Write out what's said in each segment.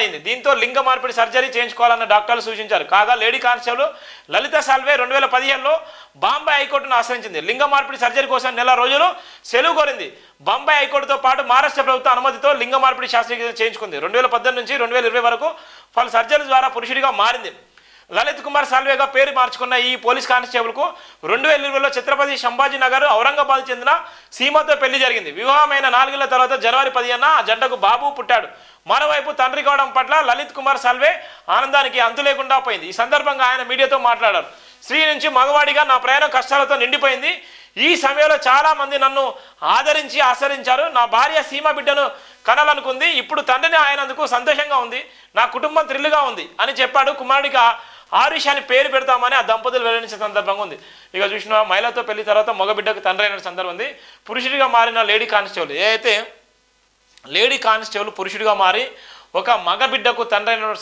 నమోదైంది. దీంతో లింగ మార్పిడి సర్జరీ చేయించుకోవాలన్న డాక్టర్లు సూచించారు. కాగా లేడీ కానిస్టేబుల్ లలిత సాల్వే 2015లో బాంబే హైకోర్టును ఆశ్రయించింది. లింగ మార్పిడి సర్జరీ కోసం నెల రోజులు సెలవు కోరింది. బాంబే హైకోర్టుతో పాటు మహారాష్ట్ర ప్రభుత్వ అనుమతితో లింగ మార్పిడి శస్త్రక్రియ చేయించుకుంది. 2018 నుంచి 2020 వరకు పలు సర్జరీ ద్వారా పురుషుడిగా మారింది. లలిత్ కుమార్ సాల్వేగా పేరు మార్చుకున్న ఈ పోలీస్ కానిస్టేబుల్కు 2020లో ఛత్రపతి సంభాజీ నగర్ ఔరంగాబాద్ చెందిన సీమతో పెళ్లి జరిగింది. వివాహమైన 4 ఏళ్ల తర్వాత జనవరి 15న ఆ జంటకు బాబు పుట్టాడు. మరోవైపు తండ్రి కావడం పట్ల లలిత్ కుమార్ సాల్వే ఆనందానికి అంతు లేకుండా పోయింది. ఈ సందర్భంగా ఆయన మీడియాతో మాట్లాడారు. స్త్రీ నుంచి మగవాడిగా నా ప్రయాణం కష్టాలతో నిండిపోయింది. ఈ సమయంలో చాలా మంది నన్ను ఆదరించి ఆశ్రయించారు. నా భార్య సీమ బిడ్డను కనాలనుకుంది. ఇప్పుడు తండ్రిని ఆయనందుకు సంతోషంగా ఉంది. నా కుటుంబం థ్రిల్గా ఉంది అని చెప్పాడు. కుమారుడికి ఆరుష్ అని పేరు పెడతామని ఆ దంపతులు వెల్లడించిన సందర్భంగా ఉంది. ఇక చూసిన మహిళతో పెళ్లి తర్వాత మగబిడ్డకు తండ్రి అయిన సందర్భం ఉంది. పురుషుడిగా మారిన లేడీ కానిస్టేబుల్ ఏదైతే లేడీ కానిస్టేబుల్ పురుషుడిగా మారి ఒక మగబిడ్డకు తండ్రి అయిన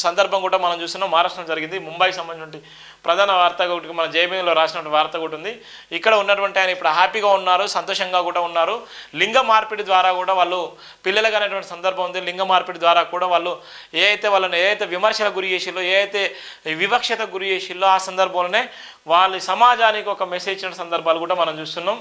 సందర్భం కూడా మనం చూస్తున్నాం. మహారాష్ట్రలో జరిగింది. ముంబైకి సంబంధించిన ప్రధాన వార్త ఒకటి మన జేబీలో రాసినటువంటి వార్త కూడా ఉంది. ఇక్కడ ఉన్నటువంటి ఆయన ఇప్పుడు హ్యాపీగా ఉన్నారు, సంతోషంగా కూడా ఉన్నారు. లింగ మార్పిడి ద్వారా కూడా వాళ్ళు పిల్లలుగా అనేటువంటి సందర్భం ఉంది. లింగ మార్పిడి ద్వారా కూడా వాళ్ళు ఏదైతే విమర్శలకు గురి చేసిల్లో, ఏదైతే వివక్షతకు గురి చేసిల్లో ఆ సందర్భంలోనే వాళ్ళ సమాజానికి ఒక మెసేజ్ ఇచ్చిన సందర్భాలు కూడా మనం చూస్తున్నాం.